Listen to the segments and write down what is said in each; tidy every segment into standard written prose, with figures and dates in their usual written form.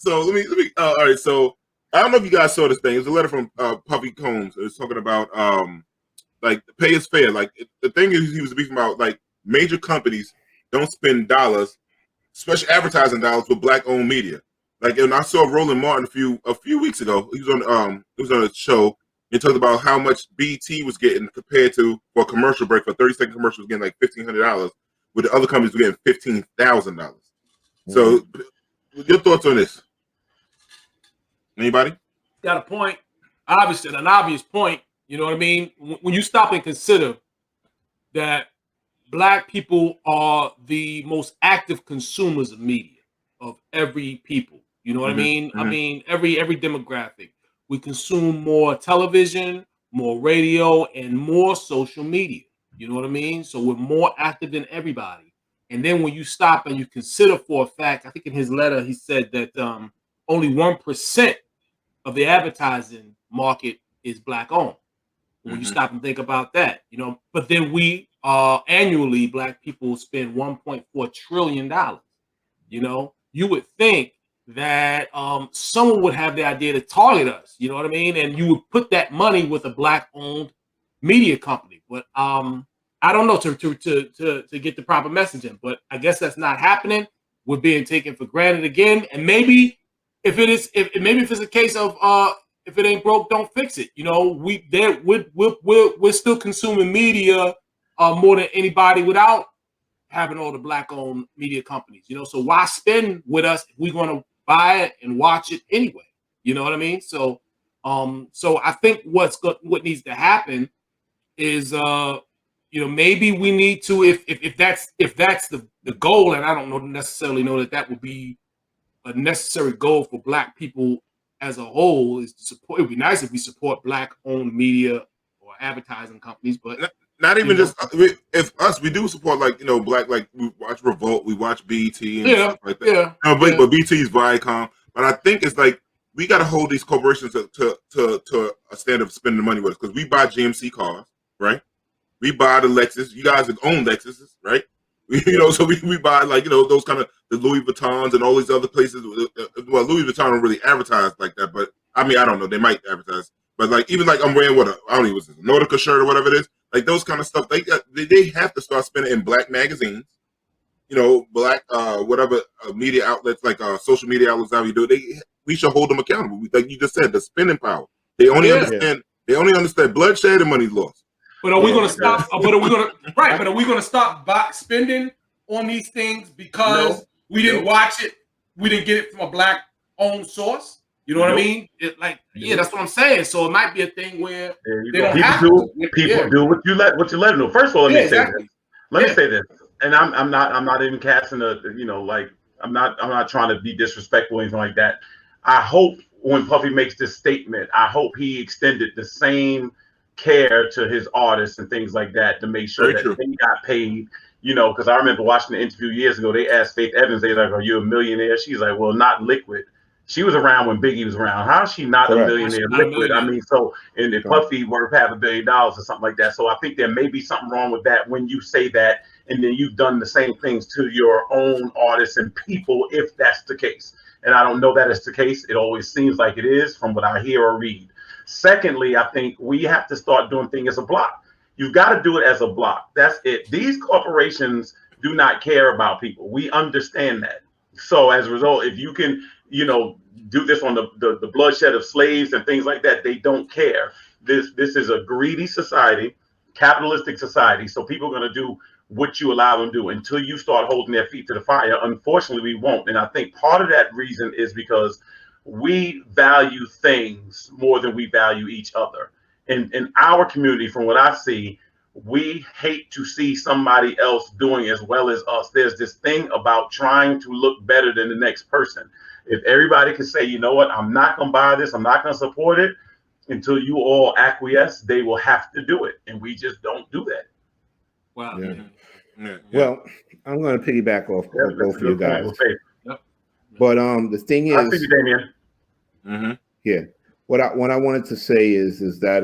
So let me. All right. So I don't know if you guys saw this thing. It was a letter from Puffy Combs. It was talking about like pay is fair. Like the thing is, he was speaking about like major companies don't spend dollars, especially advertising dollars, with black-owned media. Like, and I saw Roland Martin a few weeks ago. He was on a show. He talked about how much BT was getting compared to for a commercial break for a 30-second commercial was getting like $1,500, with the other companies were getting $15,000. So, your thoughts on this? Anybody? Got a point. Obviously, an obvious point. You know what I mean? When you stop and consider that Black people are the most active consumers of media of every people. You know what I mean? I mean, every demographic. We consume more television, more radio, and more social media. You know what I mean? So we're more active than everybody. And then when you stop and you consider for a fact, I think in his letter he said that only 1% of the advertising market is Black owned. When you stop and think about that, you know, but then we annually Black people spend $1.4 trillion. You know, you would think that someone would have the idea to target us, you know what I mean? And you would put that money with a Black owned media company. But I don't know to get the proper messaging, but I guess that's not happening. We're being taken for granted again. And maybe if it's a case of if it ain't broke, don't fix it. You know, we're still consuming media more than anybody without having all the Black-owned media companies. You know, so why spend with us if we're going to buy it and watch it anyway? You know what I mean? So, so I think what needs to happen is, you know, maybe we need to if that's the goal, and I don't necessarily know that would be a necessary goal for Black people as a whole, is to support. It would be nice if we support Black-owned media or advertising companies, but not even just if us. We do support, like, you know, Black. Like, we watch Revolt, we watch BT and stuff like that. But BT is Viacom. But I think it's like we got to hold these corporations to a standard of spending money with us, because we buy GMC cars, right? We buy the Lexus. You guys own Lexuses, right? You know, so we buy, like, you know, those kind of the Louis Vuittons and all these other places. Well, Louis Vuitton don't really advertise like that, but I mean, I don't know. They might advertise, but like, even like I'm wearing I don't even, what's this, Nautica shirt or whatever it is. Like those kind of stuff, they have to start spending in Black magazines. You know, Black whatever media outlets, like social media outlets, how we do. We should hold them accountable. Like you just said, the spending power. They only understand. They only understand bloodshed and money lost. But are we going to stop? But are we going to But are we going to stop spending on these things because we didn't watch it? We didn't get it from a Black-owned source. You know what I mean? That's what I'm saying. So it might be a thing where they don't have to. People do what you let them know. First of all, let me say this. Let me say this, and I'm not even casting I'm not trying to be disrespectful or anything like that. I hope when Puffy makes this statement, I hope he extended the same care to his artists and things like that to make sure that they got paid. You know, because I remember watching the interview years ago. They asked Faith Evans, they like, "Are you a millionaire?" She's like, "Well, not liquid." She was around when Biggie was around. How is she not a millionaire liquid? I mean, so, and if Puffy worth $500 million or something like that. So I think there may be something wrong with that when you say that, and then you've done the same things to your own artists and people, if that's the case. And I don't know that it's the case. It always seems like it is from what I hear or read. Secondly, I think we have to start doing things as a block. You've got to do it as a block. That's it. These corporations do not care about people. We understand that. So as a result, if you can, you know, do this on the bloodshed of slaves and things like that, they don't care. This is a greedy society, capitalistic society. So people are going to do what you allow them to do until you start holding their feet to the fire. Unfortunately, we won't. And I think part of that reason is because we value things more than we value each other. In our community, from what I see, we hate to see somebody else doing as well as us. There's this thing about trying to look better than the next person. If everybody can say, you know what, I'm not going to buy this, I'm not going to support it, until you all acquiesce, they will have to do it. And we just don't do that. Wow. Yeah. Well, I'm going to piggyback off both of you guys. But the thing is, I see you, Damien. Yeah. What I wanted to say is that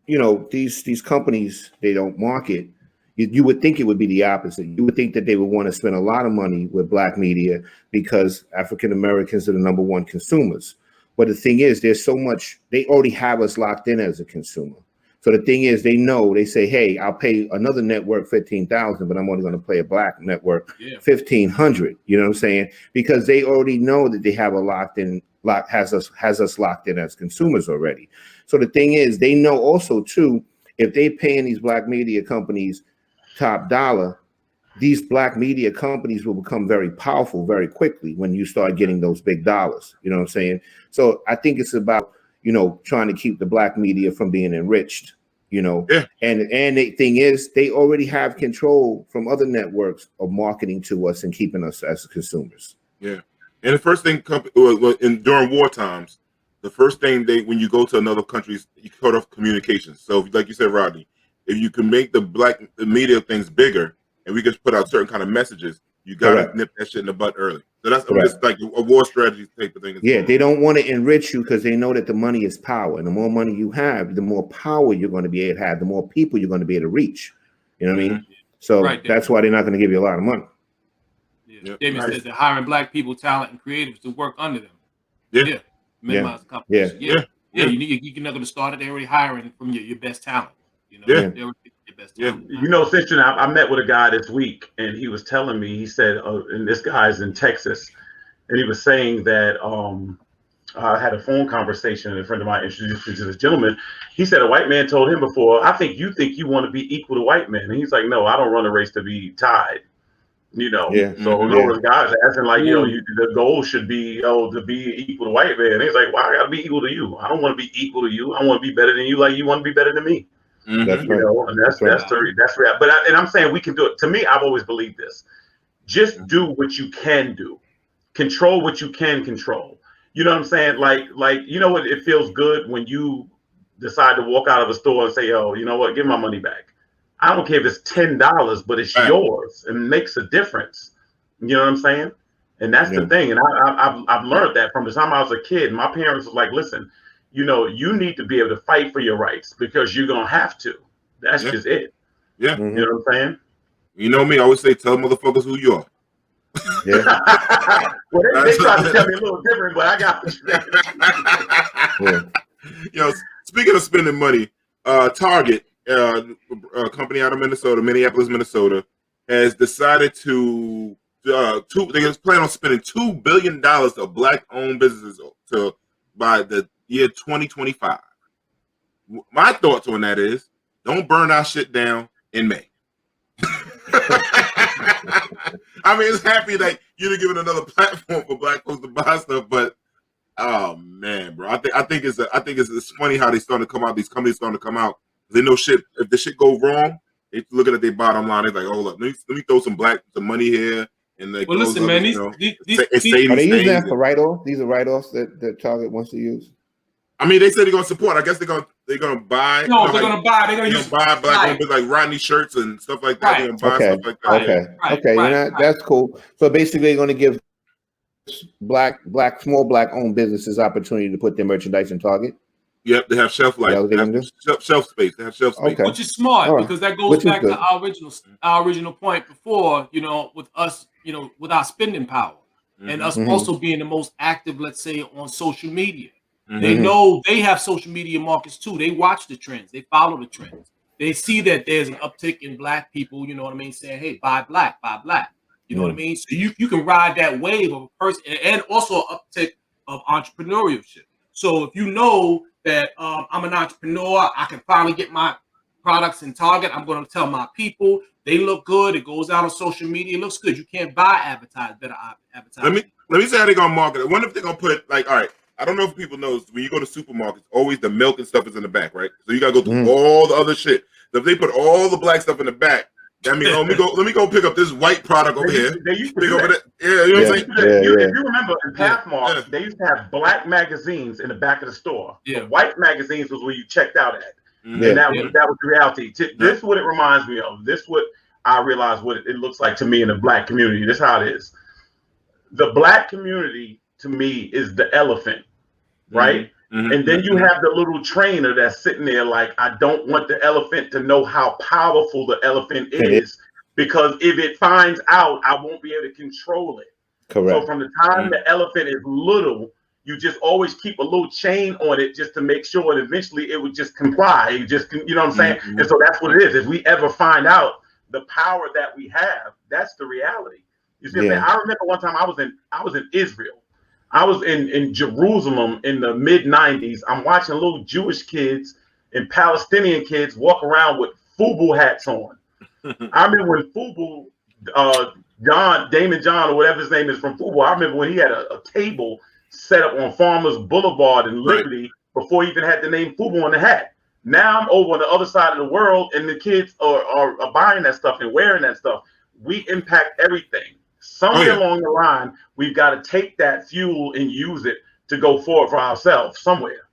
you know, these companies, they don't market. You would think it would be the opposite. You would think that they would want to spend a lot of money with black media because African Americans are the number one consumers. But the thing is, there's so much, they already have us locked in as a consumer. So the thing is, they say, hey, I'll pay another network $15,000, but I'm only going to play a black network $1,500. You know what I'm saying? Because they already know that they have has us locked in as consumers already. So the thing is, they know also too, if they paying these black media companies top dollar, these black media companies will become very powerful very quickly when you start getting those big dollars. You know what I'm saying? So I think it's about, trying to keep the black media from being enriched, and the thing is, they already have control from other networks of marketing to us and keeping us as consumers. Yeah. And the first thing during war times, the first thing when you go to another country, you cut off communications. So like you said, Rodney, if you can make the media things bigger and we can put out certain kind of messages, you got to nip that shit in the butt early. So that's just like a war strategy type of thing. Yeah, they don't want to enrich you because they know that the money is power. And the more money you have, the more power you're going to be able to have, the more people you're going to be able to reach. You know what I mean? So that's why they're not going to give you a lot of money. Yeah. Damon says they're hiring black people, talent, and creatives to work under them. Yeah. Minimize competition. Yeah. You're not going to start it. They're already hiring from your best talent. They're your best talent. It's interesting. I met with a guy this week, and he was telling me, he said, and this guy's in Texas, and he was saying that I had a phone conversation, and a friend of mine introduced me to this gentleman. He said a white man told him before, I think you want to be equal to white men. And he's like, no, I don't run a race to be tied. So those guys asking like, the goal should be, to be equal to white man. And he's like, well, I got to be equal to you. I don't want to be equal to you. I want to be better than you, like you want to be better than me. That's right. And that's real. But I'm saying we can do it. To me, I've always believed this. Just do what you can do. Control what you can control. You know what I'm saying? Like what? It feels good when you decide to walk out of a store and say, oh, you know what? Give my money back. I don't care if it's $10, but it's yours and makes a difference. You know what I'm saying? And that's the thing. And I've learned that from the time I was a kid. My parents was like, listen, you need to be able to fight for your rights because you're going to have to. That's just it. Yeah. You know what I'm saying? You know me, I always say, tell motherfuckers who you are. Yeah. Well, they tried to tell me a little different, but I got it. Speaking of spending money, Target, a company out of Minneapolis, Minnesota, has decided to they plan on spending $2 billion of black-owned businesses by the year 2025. My thoughts on that is, don't burn our shit down in May. I mean, it's happy that you're giving another platform for black folks to buy stuff, but oh man, bro, I think it's funny how they starting to come out. These companies starting to come out. They know shit. If the shit go wrong, they looking at their bottom line. They're like, hold up, let me throw some money here. And they listen, man, are they using that for write-offs? These are write-offs that Target wants to use. I mean, they said they're gonna support. I guess they're gonna buy. No, they're gonna buy. They're gonna buy black like Rodney shirts and stuff like that. They're gonna buy stuff like that. Okay. That's cool. So basically, they're gonna give small black-owned businesses opportunity to put their merchandise in Target. Yep, they have shelf life. Shelf space. They have shelf space, which is smart because that goes back to our original point before. With us, with our spending power and us also being the most active, let's say, on social media. They know they have social media markets too. They watch the trends. They follow the trends. They see that there's an uptick in black people, you know what I mean, saying, hey, buy black. You know what I mean? So you can ride that wave of a person and also an uptick of entrepreneurship. So if you know that I'm an entrepreneur, I can finally get my products in Target. I'm going to tell my people they look good. It goes out on social media. It looks good. You can't buy better advertising. Let me say how they're going to market it. I wonder if they're going to put all right, I don't know if people know, when you go to supermarkets, always the milk and stuff is in the back, right? So you got to go through all the other shit. So if they put all the black stuff in the back, that means, let me go pick up this white product over here. They used to do that. Yeah, you know what I'm saying? If you remember in Pathmark, they used to have black magazines in the back of the store. Yeah. The white magazines was where you checked out at. And that was the reality. This is what it reminds me of. This is what I realize what it looks like to me in the black community. This is how it is. The black community, to me, is the elephant, right? And then you have the little trainer that's sitting there like, I don't want the elephant to know how powerful the elephant is, because if it finds out, I won't be able to control it. Correct. So from the time the elephant is little, you just always keep a little chain on it just to make sure that eventually it would just comply. It just, you know what I'm saying? And so that's what it is. If we ever find out the power that we have, that's the reality. You see what I'm saying? I remember one time I was in Israel. I was in Jerusalem in the mid-90s. I'm watching little Jewish kids and Palestinian kids walk around with FUBU hats on. I remember when FUBU, Damon John or whatever his name is from FUBU, I remember when he had a table set up on Farmers Boulevard in Liberty before he even had the name FUBU on the hat. Now I'm over on the other side of the world and the kids are buying that stuff and wearing that stuff. We impact everything. Somewhere along the line, we've got to take that fuel and use it to go forward for ourselves somewhere.